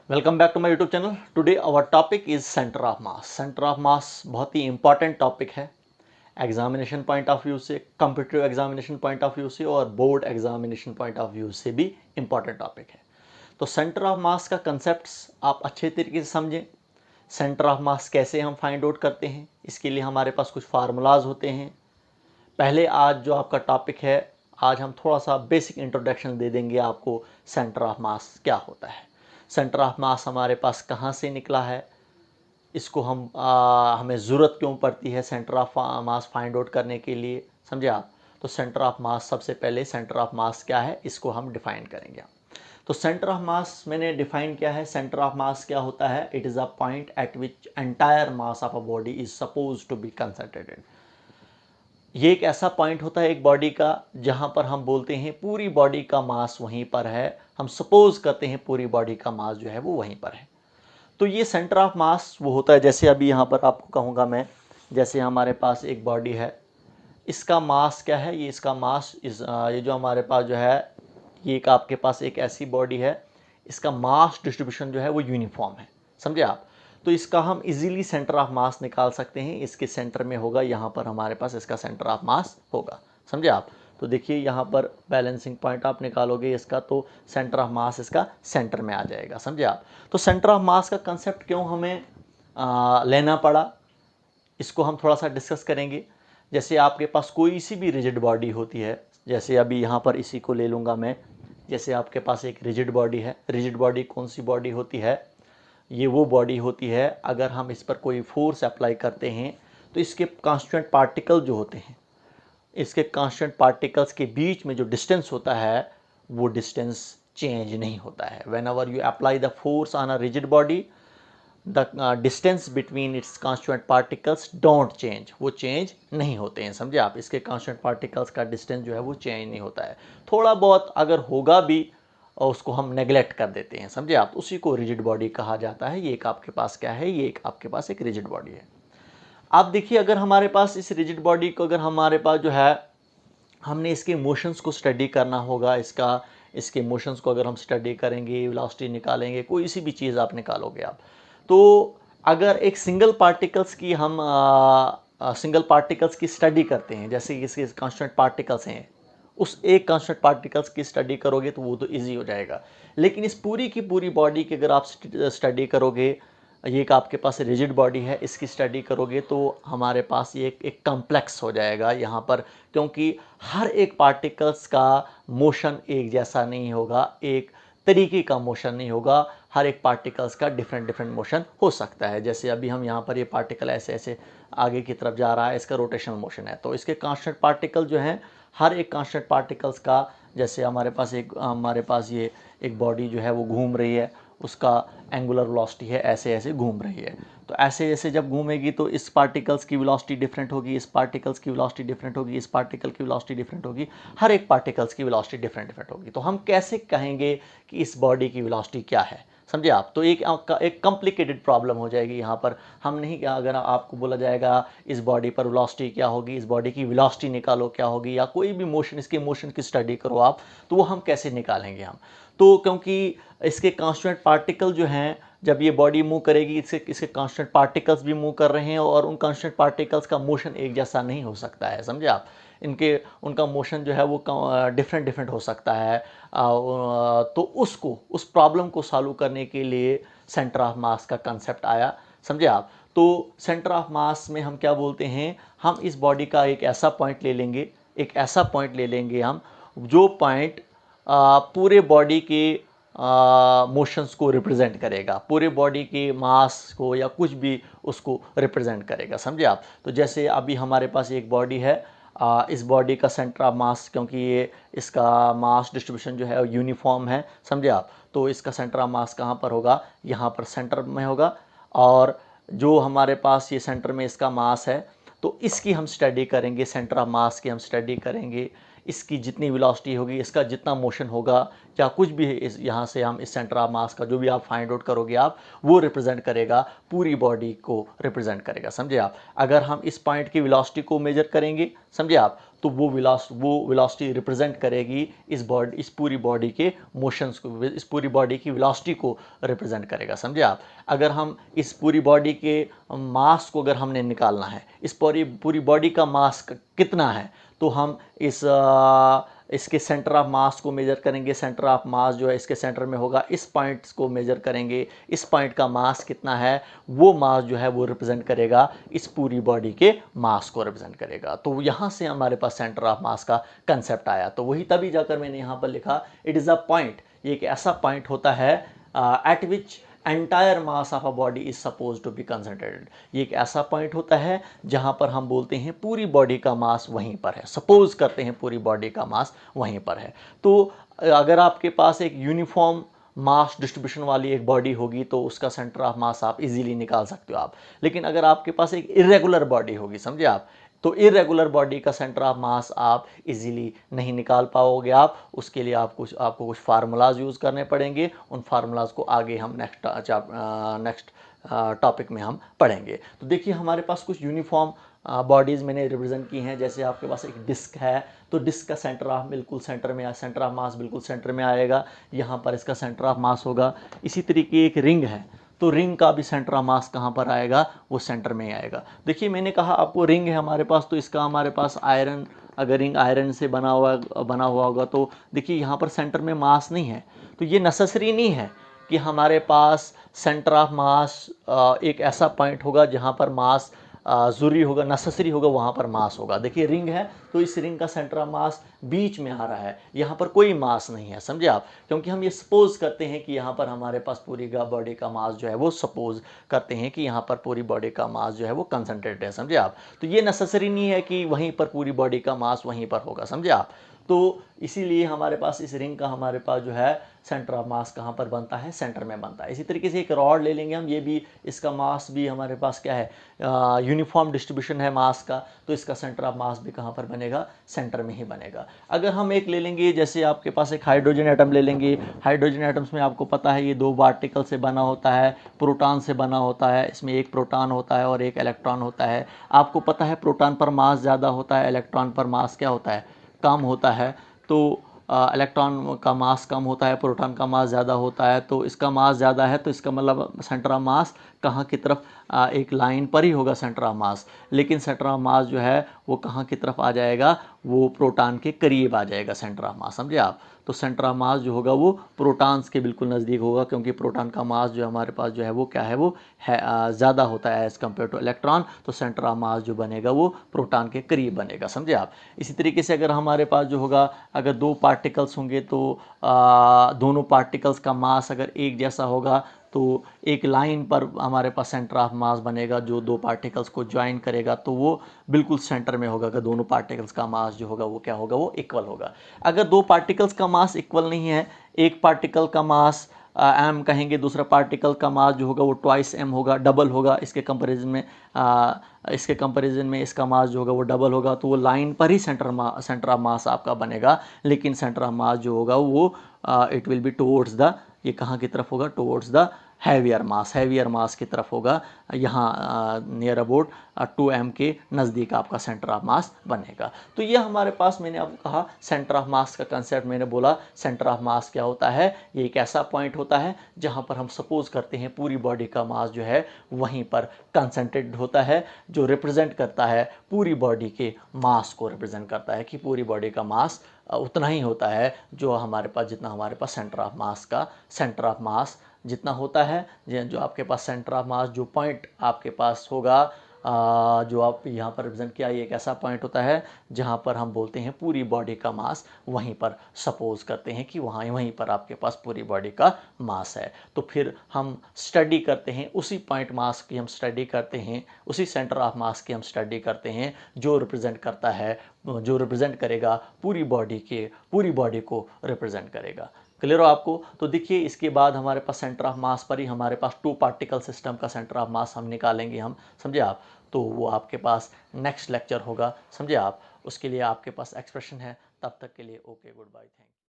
Welcome back to my YouTube channel. Today our topic is centre of mass. Centre of mass बहुत ही important topic है examination point of view से, competitive examination point of view से और board examination point of view से भी important topic है। तो सेंटर ऑफ मास का कंसेप्ट्स आप अच्छे तरीके से समझें। सेंटर ऑफ मास कैसे हम फाइंड आउट करते हैं, इसके लिए हमारे पास कुछ फार्मूलाज होते हैं। पहले आज जो आपका टॉपिक है, आज हम थोड़ा सा बेसिक इंट्रोडक्शन दे देंगे आपको सेंटर ऑफ मास क्या होता है, सेंटर ऑफ मास हमारे पास कहाँ से निकला है, इसको हमें ज़रूरत क्यों पड़ती है centre of mass find out करने के लिए, समझे आप। तो सेंटर ऑफ मास, सबसे पहले सेंटर ऑफ मास क्या है इसको हम डिफाइन करेंगे। तो सेंटर ऑफ मास मैंने डिफाइन किया है। सेंटर ऑफ मास क्या होता है? It is a point at which entire mass of a body is suppose to be concentrated. ये एक ऐसा पॉइंट होता है एक बॉडी का जहाँ पर हम बोलते हैं पूरी बॉडी का मास वहीं पर है। हम सपोज करते हैं पूरी बॉडी का मास जो है वो वहीं पर है। तो ये सेंटर ऑफ मास वो होता है, जैसे अभी यहाँ पर आपको कहूँगा मैं, जैसे हमारे पास एक बॉडी है, इसका मास क्या है? ये इसका मास ये जो हमारे पास जो है, ये एक आपके पास एक ऐसी बॉडी है, इसका मास डिस्ट्रीब्यूशन जो है वो यूनिफॉर्म है, समझे आप। तो इसका हम इजीली सेंटर ऑफ मास निकाल सकते हैं। इसके सेंटर में होगा, यहाँ पर हमारे पास इसका सेंटर ऑफ मास होगा, समझे आप। तो देखिए यहाँ पर बैलेंसिंग पॉइंट आप निकालोगे इसका, तो सेंटर ऑफ मास इसका सेंटर में आ जाएगा, समझे आप। तो सेंटर ऑफ मास का कंसेप्ट क्यों हमें लेना पड़ा, इसको हम थोड़ा सा डिस्कस करेंगे। जैसे आपके पास कोई सी भी रिजिड बॉडी होती है, जैसे अभी यहाँ पर इसी को ले लूँगा मैं, जैसे आपके पास एक रिजिड बॉडी है। रिजिड बॉडी कौन सी बॉडी होती है? ये वो बॉडी होती है अगर हम इस पर कोई फोर्स अप्लाई करते हैं तो इसके कांस्टेंट पार्टिकल जो होते हैं, इसके कांस्टेंट पार्टिकल्स के बीच में जो डिस्टेंस होता है वो डिस्टेंस चेंज नहीं होता है। When ever you apply the force on a rigid body, the distance between its constant particles don't change, वो चेंज नहीं होते हैं, समझे आप। इसके कांस्टेंट पार्टिकल्स का डिस्टेंस जो है वो चेंज नहीं होता है। थोड़ा बहुत अगर होगा भी और उसको हम नेग्लेक्ट कर देते हैं, समझे आप। उसी को रिजिड बॉडी कहा जाता है। ये एक आपके पास क्या है? ये एक आपके पास एक रिजिड बॉडी है। आप देखिए, अगर हमारे पास इस रिजिड बॉडी को, अगर हमारे पास जो है, हमने इसके मोशंस को स्टडी करना होगा, इसके मोशंस को अगर हम स्टडी करेंगे, वेलोसिटी निकालेंगे, कोई सी भी चीज़ आप निकालोगे आप, तो अगर एक सिंगल पार्टिकल्स की हम सिंगल पार्टिकल्स की स्टडी करते हैं, जैसे इसके कांस्टेंट पार्टिकल्स हैं, उस एक कांस्टेंट पार्टिकल्स की स्टडी करोगे तो वो तो इजी हो जाएगा। लेकिन इस पूरी की पूरी बॉडी की अगर आप स्टडी करोगे, ये एक आपके पास रिजिड बॉडी है, इसकी स्टडी करोगे तो हमारे पास ये एक कॉम्प्लेक्स हो जाएगा यहाँ पर, क्योंकि हर एक पार्टिकल्स का मोशन एक जैसा नहीं होगा, एक तरीके का मोशन नहीं होगा। हर एक पार्टिकल्स का डिफरेंट डिफरेंट मोशन हो सकता है। जैसे अभी हम यहाँ पर ये पार्टिकल ऐसे ऐसे आगे की तरफ जा रहा है, इसका रोटेशनल मोशन है। तो इसके कांस्टेंट पार्टिकल जो हैं, हर एक कांस्टेंट पार्टिकल्स का, जैसे हमारे पास ये एक बॉडी जो है वो घूम रही है, उसका एंगुलर वेलोसिटी है ऐसे ऐसे घूम रही है। तो ऐसे ऐसे जब घूमेगी तो इस पार्टिकल्स की वेलोसिटी डिफरेंट होगी, इस पार्टिकल्स की वेलोसिटी डिफरेंट होगी, इस पार्टिकल की वेलोसिटी डिफरेंट होगी, हर एक पार्टिकल्स की वेलोसिटी डिफरेंट डिफरेंट होगी। तो हम कैसे कहेंगे कि इस बॉडी की वेलोसिटी क्या है, समझे आप। तो एक कॉम्प्लिकेटेड प्रॉब्लम हो जाएगी यहाँ पर। हम नहीं, क्या अगर आपको बोला जाएगा इस बॉडी पर वेलोसिटी क्या होगी, इस बॉडी की वेलोसिटी निकालो क्या होगी, या कोई भी मोशन, इसके मोशन की स्टडी करो आप, तो वो हम कैसे निकालेंगे हम। तो क्योंकि इसके कांस्टेंट पार्टिकल जो हैं, जब ये बॉडी मूव करेगी, इसके कांस्टेंट पार्टिकल्स भी मूव कर रहे हैं और उन कांस्टेंट पार्टिकल्स का मोशन एक जैसा नहीं हो सकता है, समझे आप। उनका मोशन जो है वो डिफरेंट डिफरेंट हो सकता है। तो उस प्रॉब्लम को सॉल्व करने के लिए सेंटर ऑफ मास का कंसेप्ट आया, समझे आप। तो सेंटर ऑफ मास में हम क्या बोलते हैं, हम इस बॉडी का एक ऐसा पॉइंट ले लेंगे, हम जो पॉइंट पूरे बॉडी के मोशंस को रिप्रेजेंट करेगा, पूरे बॉडी के मास को या कुछ भी उसको रिप्रेजेंट करेगा, समझे आप। तो जैसे अभी हमारे पास एक बॉडी है, इस बॉडी का सेंटर ऑफ मास, क्योंकि ये इसका मास डिस्ट्रीब्यूशन जो है यूनिफॉर्म है, समझे आप। तो इसका सेंटर ऑफ मास कहाँ पर होगा? यहाँ पर सेंटर में होगा। और जो हमारे पास ये सेंटर में इसका मास है, तो इसकी हम स्टडी करेंगे, सेंटर ऑफ मास की हम स्टडी करेंगे। इसकी जितनी वेलोसिटी होगी, इसका जितना मोशन होगा, या कुछ भी इस यहाँ से हम इस सेंटर ऑफ मास का जो भी आप फाइंड आउट करोगे आप, वो रिप्रेजेंट करेगा, पूरी बॉडी को रिप्रेजेंट करेगा, समझे आप। अगर हम इस पॉइंट की वेलोसिटी को मेजर करेंगे, समझे आप, तो वो वेलोसिटी रिप्रेजेंट करेगी इस पूरी बॉडी के मोशंस को, इस पूरी बॉडी की वेलोसिटी को रिप्रेजेंट करेगा, समझे आप। अगर हम इस पूरी बॉडी के मास को अगर हमने निकालना है, इस पूरी बॉडी का मास कितना है, तो हम इसके सेंटर ऑफ मास को मेजर करेंगे। सेंटर ऑफ मास जो है इसके सेंटर में होगा, इस पॉइंट्स को मेजर करेंगे, इस पॉइंट का मास कितना है, वो मास जो है वो रिप्रेजेंट करेगा इस पूरी बॉडी के मास को रिप्रेजेंट करेगा। तो यहाँ से हमारे पास सेंटर ऑफ मास का कंसेप्ट आया। तो वही तभी जाकर मैंने यहाँ पर लिखा इट इज़ अ पॉइंट, ये एक ऐसा पॉइंट होता है at which entire mass of a body is suppose to be concentrated. ये एक ऐसा पॉइंट होता है जहां पर हम बोलते हैं पूरी बॉडी का मास वहीं पर है, सपोज करते हैं पूरी बॉडी का मास वहीं पर है। तो अगर आपके पास एक यूनिफॉर्म मास डिस्ट्रीब्यूशन वाली एक बॉडी होगी तो उसका सेंटर ऑफ मास आप इजीली निकाल सकते हो आप। लेकिन अगर आपके पास एक इरेगुलर बॉडी होगी, समझे आप, तो इरेगुलर बॉडी का सेंटर ऑफ मास आप इजीली नहीं निकाल पाओगे आप। उसके लिए आपको कुछ फार्मूलाज यूज़ करने पड़ेंगे। उन फार्मूलाज को आगे हम नेक्स्ट टॉपिक में हम पढ़ेंगे। तो देखिए हमारे पास कुछ यूनिफॉर्म बॉडीज़ मैंने रिप्रेजेंट की हैं। जैसे आपके पास एक डिस्क है, तो डिस्क का सेंटर ऑफ बिल्कुल सेंटर में, सेंटर ऑफ मास बिल्कुल सेंटर में आएगा, यहाँ पर इसका सेंटर ऑफ मास होगा। इसी तरीके एक रिंग है, तो रिंग का भी सेंटर ऑफ मास कहाँ पर आएगा, वो सेंटर में ही आएगा। देखिए मैंने कहा आपको रिंग है हमारे पास, तो इसका हमारे पास आयरन, अगर रिंग आयरन से बना हुआ होगा तो देखिए यहाँ पर सेंटर में मास नहीं है। तो ये नेसेसरी नहीं है कि हमारे पास सेंटर ऑफ मास एक ऐसा पॉइंट होगा जहाँ पर मास ज़रूरी होगा, नेसेसरी होगा, वहाँ पर मास होगा। देखिए रिंग है तो इस रिंग का सेंटर ऑफ मास बीच में आ रहा है, यहाँ पर कोई मास नहीं है, समझे आप। क्योंकि हम ये सपोज करते हैं कि यहाँ पर हमारे पास पूरी बॉडी का मास जो है वो सपोज करते हैं कि यहाँ पर पूरी बॉडी का मास जो है वो कंसंट्रेट है, समझे आप। तो ये नेसेसरी नहीं है कि वहीं पर पूरी बॉडी का मास वहीं पर होगा, समझे आप। तो इसीलिए हमारे पास इस रिंग का हमारे पास जो है सेंटर ऑफ मास कहाँ पर बनता है, सेंटर में बनता है। इसी तरीके से एक रॉड ले लेंगे हम, ये भी, इसका मास भी हमारे पास क्या है, यूनिफॉर्म डिस्ट्रीब्यूशन है मास का, तो इसका सेंटर ऑफ मास भी कहाँ पर बनेगा, सेंटर में ही बनेगा। अगर हम एक ले लेंगे, जैसे आपके पास एक हाइड्रोजन एटम ले लेंगे। हाइड्रोजन एटम्स में आपको पता है ये दो पार्टिकल से बना होता है, प्रोटॉन से बना होता है। इसमें एक प्रोटॉन होता है और एक इलेक्ट्रॉन होता है। आपको पता है प्रोटॉन पर मास ज़्यादा होता है, इलेक्ट्रॉन पर मास क्या होता है, कम होता है। तो इलेक्ट्रॉन का मास कम होता है, प्रोटॉन का मास ज़्यादा होता है। तो इसका मास ज़्यादा है तो इसका मतलब सेंटर ऑफ मास कहाँ की तरफ, एक लाइन पर ही होगा सेंटर ऑफ मास। लेकिन सेंटर ऑफ मास जो है वो कहाँ की तरफ आ जाएगा, वो प्रोटॉन के करीब आ जाएगा सेंटर ऑफ मास, समझे आप। तो सेंटर ऑफ मास जो होगा वो प्रोटॉन्स के बिल्कुल नज़दीक होगा, क्योंकि प्रोटॉन का मास जो हमारे पास जो है वो क्या है, वो है ज़्यादा होता है एज़ कम्पेयर टू इलेक्ट्रॉन। तो सेंटर ऑफ मास जो बनेगा वो प्रोटॉन के करीब बनेगा, समझे आप। इसी तरीके से अगर हमारे पास जो होगा, अगर दो पार्टिकल्स होंगे तो दोनों पार्टिकल्स का मास अगर एक जैसा होगा तो एक लाइन पर हमारे पास सेंटर ऑफ मास बनेगा जो दो पार्टिकल्स को ज्वाइन करेगा, तो वो बिल्कुल सेंटर में होगा। अगर दोनों पार्टिकल्स का मास जो होगा वो क्या होगा, वो इक्वल होगा। अगर दो पार्टिकल्स का मास इक्वल नहीं है, एक पार्टिकल का मास एम कहेंगे, दूसरा पार्टिकल का मास जो होगा वो ट्वाइस एम होगा, डबल होगा इसके कंपैरिजन में इसका मास जो होगा वो डबल होगा। तो वो लाइन पर ही सेंटर ऑफ मास आपका बनेगा। लेकिन सेंटर ऑफ मास जो होगा वो it will be towards the, ये कहाँ की तरफ होगा, टुवर्ड्स द हैवियर मास की तरफ होगा। यहाँ नियर अबाउट 2m के नज़दीक आपका सेंटर ऑफ मास बनेगा। तो ये हमारे पास, मैंने आपको कहा सेंटर ऑफ मास का कंसेप्ट, मैंने बोला सेंटर ऑफ मास क्या होता है, ये एक ऐसा पॉइंट होता है जहाँ पर हम सपोज करते हैं पूरी बॉडी का मास जो है वहीं पर कंसंट्रेटेड होता है, जो रिप्रेजेंट करता है पूरी बॉडी के मास को रिप्रेजेंट करता है कि पूरी बॉडी का मास उतना ही होता है जो हमारे पास, जितना हमारे पास सेंटर ऑफ मास जितना होता है। जो आपके पास सेंटर ऑफ मास जो पॉइंट आपके पास होगा, जो आप यहाँ पर रिप्रेजेंट किया, ये एक ऐसा पॉइंट होता है जहाँ पर हम बोलते हैं पूरी बॉडी का मास वहीं पर, सपोज करते हैं कि वहीं पर आपके पास पूरी बॉडी का मास है। तो फिर हम स्टडी करते हैं उसी पॉइंट मास की, हम स्टडी करते हैं उसी सेंटर ऑफ मास की, हम स्टडी करते हैं जो रिप्रेजेंट करेगा पूरी बॉडी को रिप्रेजेंट करेगा। क्लियर हो आपको। तो देखिए इसके बाद हमारे पास सेंटर ऑफ मास पर ही हमारे पास टू पार्टिकल सिस्टम का सेंटर ऑफ मास हम निकालेंगे, हम, समझे आप। तो वो आपके पास नेक्स्ट लेक्चर होगा, समझे आप। उसके लिए आपके पास एक्सप्रेशन है। तब तक के लिए okay, good bye, thank you.